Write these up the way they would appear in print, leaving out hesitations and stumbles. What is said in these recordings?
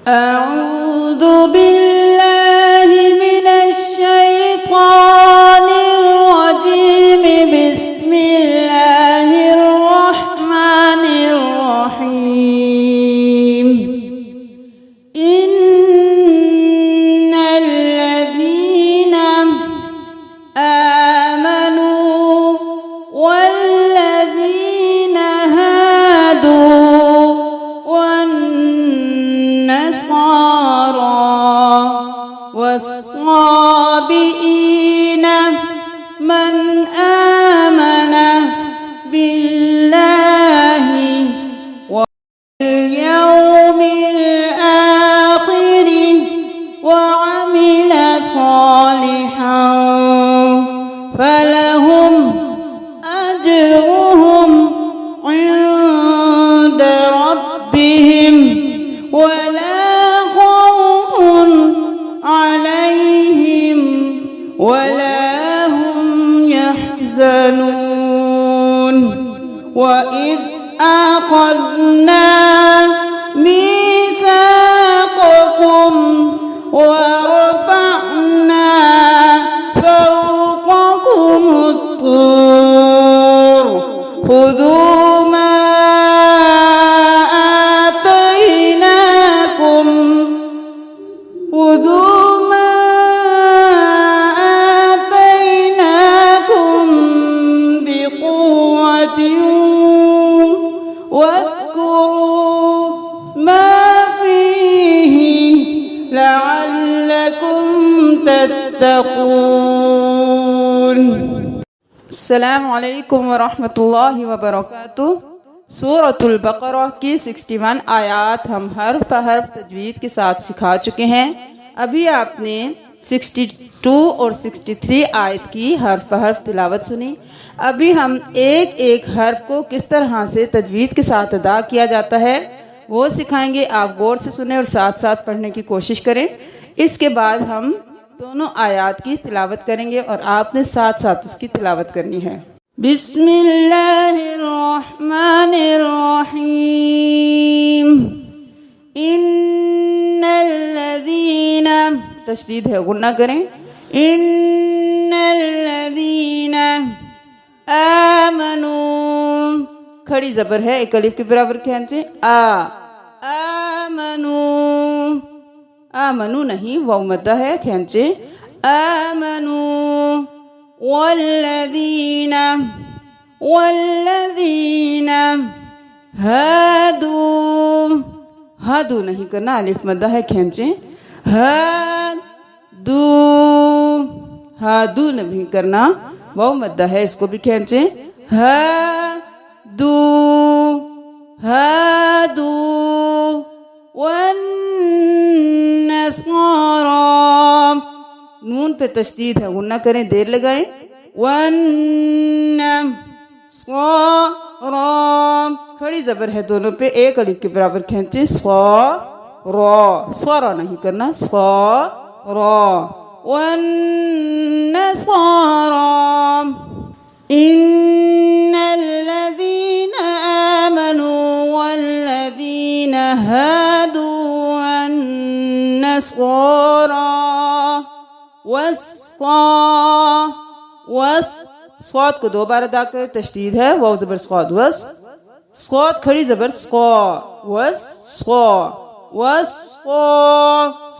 أعوذ بالله من الشيطان الرجيم بسم الله الرحمن الرحيم إن الذين آمنوا والذين هادوا والنصارى والصابئين من آمن بالله واليوم الآخر وعمل صالحا فلهم أجرهم عند ربهم ولا خوف عليهم ولا هم يحزنون وإذ أخذنا ميثاقكم ورفعنا فوقكم الطور خذوا ما آتيناكم بقوة واذكروا ما فيه لعلكم تتقون. السلام علیکم ورحمۃ اللہ وبرکاتہ. سورۃ البقرہ کی 61 آیات ہم حرف حرف تجوید کے ساتھ سکھا چکے ہیں. ابھی آپ نے 62 اور 63 آیت کی حرف حرف تلاوت سنی. ابھی ہم ایک ایک حرف کو کس طرح سے تجوید کے ساتھ ادا کیا جاتا ہے وہ سکھائیں گے. آپ غور سے سنیں اور ساتھ ساتھ پڑھنے کی کوشش کریں. اس کے بعد ہم دونوں آیات کی تلاوت کریں گے اور آپ نے ساتھ ساتھ اس کی تلاوت کرنی ہے. بسم اللہ الرحمن الرحیم. ان الذین، تشدید ہے غنہ کریں. ان الذین آمنوا، کھڑی زبر ہے ایک الف کے برابر کھینچیں. آمنوا، آمنو نہیں، واو مدہ ہے کھینچیں. آمنوا والذین ہادوا، ہادو نہیں کرنا، الف مدہ ہے کھینچیں. ہادو نہیں کرنا، واو مدہ ہے اس کو بھی کھینچیں. ہادو والنصارى، نون پہ تشدید ہے غنہ کریں، دیر لگائیں. والنصارى، کھڑی زبر ہے دونوں پہ ایک الف کے برابر کھینچیں. سورا نہیں کرنا، والنصارى. ان الذين آمنوا والذين هادوا والنصارى صاد کو دو بار ادا کر، تشدید ہے، واو زبر صاد، صاد کھڑی زبر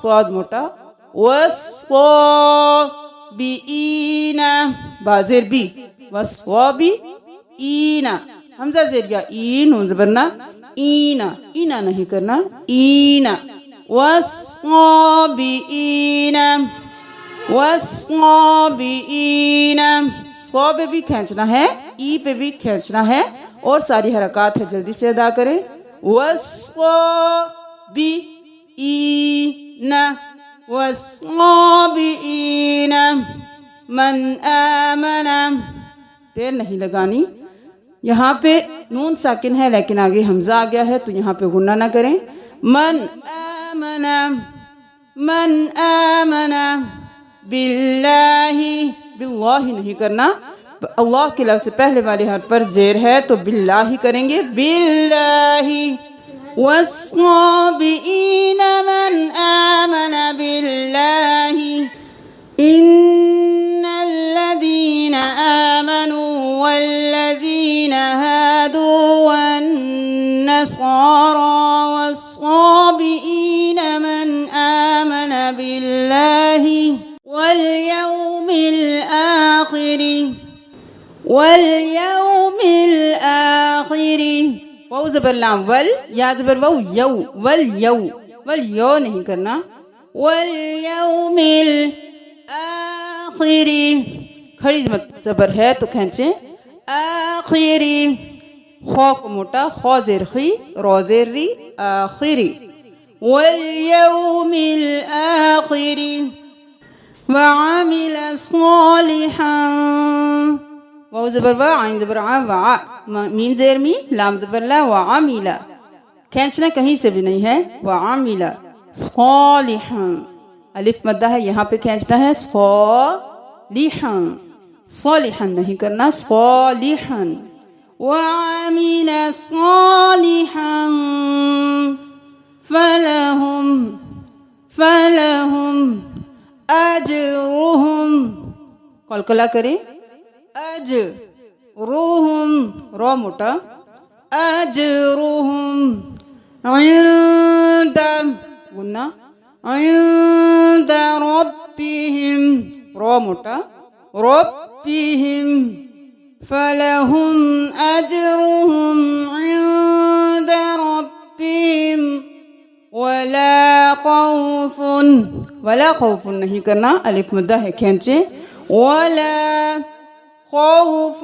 صاد موٹا. والصابئین، بازر بی، والصابئین، حمزہ زیریا این، نون زبرنا اینا، اینا نہیں کرنا، اینا. والصابئین، صوب بھی کھینچنا ہے، ای پہ بھی کھینچنا ہے اور ساری حرکات ہے جلدی سے ادا کریں. والصابئین من آمن، دیر نہیں لگانی. یہاں پہ نون ساکن ہے لیکن آگے حمزہ آ گیا ہے تو یہاں پہ غنہ نہ کریں. من آمن باللہ، باللہ نہیں کرنا، اللہ کے لفظ سے پہلے والے حرف پر زیر ہے تو باللہ کریں گے. باللہ. والصابئین ما زبر لام ول یا زبر وو you will you will you نہیں کرنا والیوم الآخری کھڑی زبر ہے تو کھینچیں آخری خو کو موٹا خو زیر خی رو زیر ری آخری والیوم الآخری وعمل صالحا واو زبر وا عین زبر ع وع میم زیر می لام زبر لا وعمل کھینچنا کہیں سے بھی نہیں ہے وعمل صالحا الف مدہ ہے یہاں پہ کھینچنا ہے صالحا صالحا نہیں کرنا صالحا وعمل صالحا فلهم اجرهم قلقلہ کریں اجرهم رو موٹا اجرهم عند قلنا عند ربهم رو موٹا ربهم فلهم اجرهم عند ربهم ولا خوف نہیں کرنا الف مدہ ہے کھینچے ولا خوف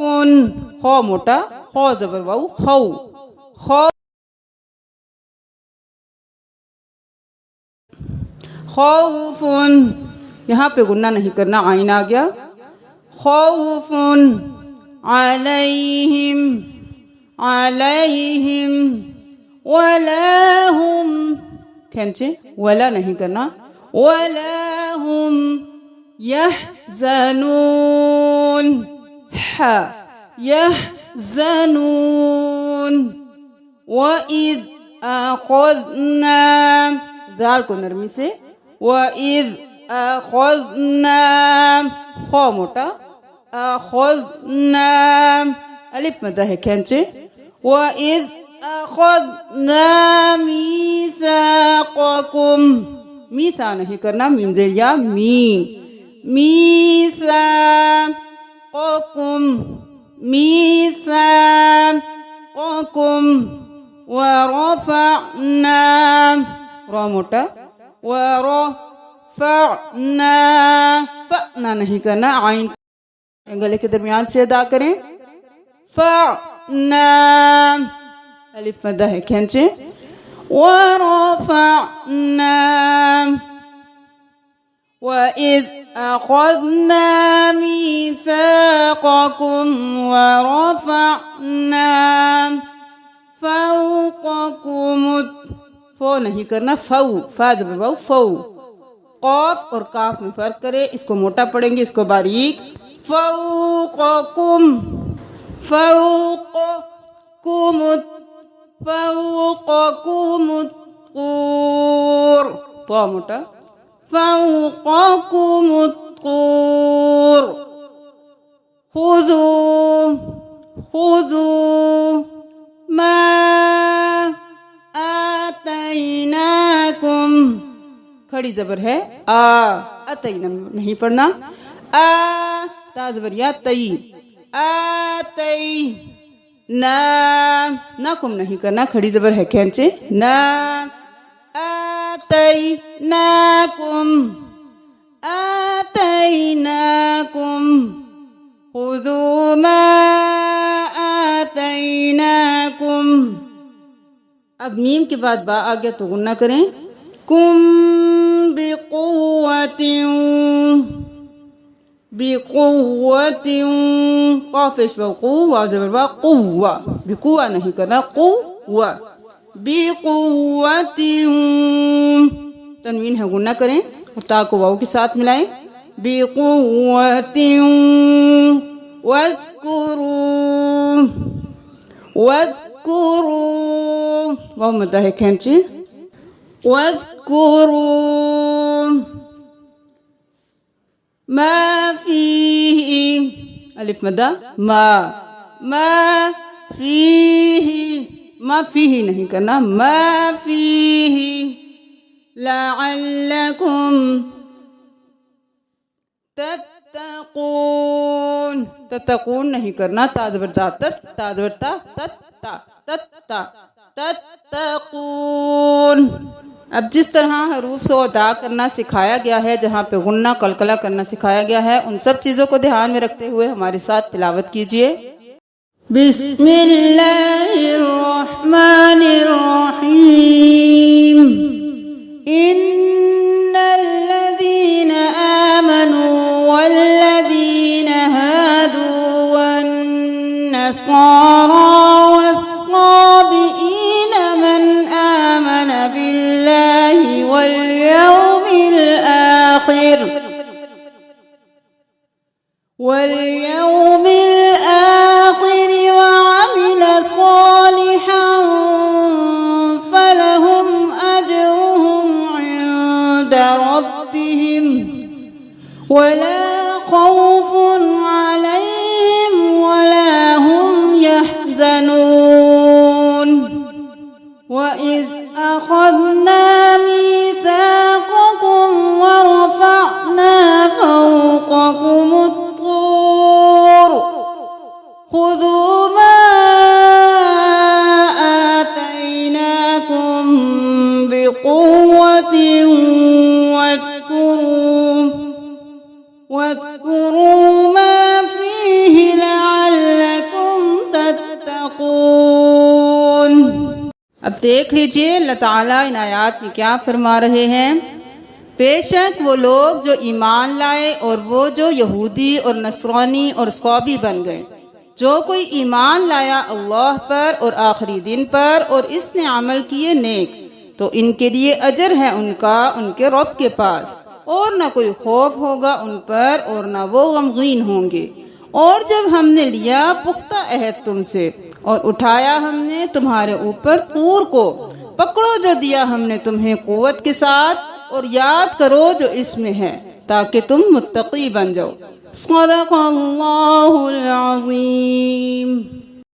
خو موٹا خو زبر واو خو خوف یہاں پہ گنہ نہیں کرنا عین آ گیا خوف علیہم ولا ہم کھینچے ولا نہیں کرنا ولا ہم يحزنون يحزنون وَإِذْ أَخَذْنَا ذال کو نرمی سے وَإِذْ أَخَذْنَا خو موٹا أَخَذْنَا الف مدہ ہے کھینچے وَإِذْ أَخَذْنَا مِيثَاقَكُمْ میثا نہیں کرنا میم زیر یا میثاقكم ورفعنا رو موٹا ورفعنا فعنا نہیں کرنا عین گلے کے درمیان سے ادا کریں فعنا الف مدہ ہے کھینچیں ورفعنا وَإِذْ أَخَذْنَا مِيثَاقَكُمْ وَرَفَعْنَا فَوْقَكُمُ فو نہیں کرنا فو فا زبر واو فو قاف اور کاف میں فرق کرے اس کو موٹا پڑھیں گے اس کو باریک فوقکم الطور تو موٹا فوقكم الطور خذوا ما آتيناكم کھڑی زبر ہے آتینا نہیں پڑھنا تا زبر یا تی نا کم نہیں کرنا کھڑی زبر ہے کھینچے نا آتیناکم خذوا ما آتیناکم اب میم کے بعد با آ گیا تو غنہ کریں کم بقوت قاف پیش با قو واو زبر با قوة بقوة نہیں کرنا قوة بقوت تنوین ہے غنہ کریں اور تا کو واو کے ساتھ ملائیں بقوت واذکروا واو مدہ ہے کھینچے واذکروا ما فیہ الف مدہ ما فیہ نہیں کرنا ما فیہ لعلکم تتقون نہیں کرنا تا زبر تا تت تا زبر تا تت تا تتقون۔ اب جس طرح حروف کو ادا کرنا سکھایا گیا ہے، جہاں پہ غنہ قلقلہ کرنا سکھایا گیا ہے، ان سب چیزوں کو دھیان میں رکھتے ہوئے ہمارے ساتھ تلاوت کیجیے۔ بسم اللہ الرحمن الرحیم۔ ان الذین آمنوا والذین هادوا والنصارى والصابئین من آمن باللہ واليوم الآخر وعمل صالحا فلهم أجرهم عند ربهم ولا خوف عليهم ولا هم يحزنون وإذ أخذنا ميثاقكم ورفعنا فوقكم الطور خذوا ما آتيناكم بقوة واذكروا ما فيه لعلكم تتقون۔ اب دیکھ لیجئے اللہ تعالیٰ ان آیات میں کیا فرما رہے ہیں۔ بے شک وہ لوگ جو ایمان لائے اور وہ جو یہودی اور نصرانی اور صابی بن گئے، جو کوئی ایمان لایا اللہ پر اور آخری دن پر اور اس نے عمل کیے نیک، تو ان کے لیے اجر ہے ان کا ان کے رب کے پاس، اور نہ کوئی خوف ہوگا ان پر اور نہ وہ غمگین ہوں گے۔ اور جب ہم نے لیا پختہ عہد تم سے اور اٹھایا ہم نے تمہارے اوپر طور کو، پکڑو جو دیا ہم نے تمہیں قوت کے ساتھ، اور یاد کرو جو اس میں ہے تاکہ تم متقی بن جاؤ۔ صدق اللہ العظیم۔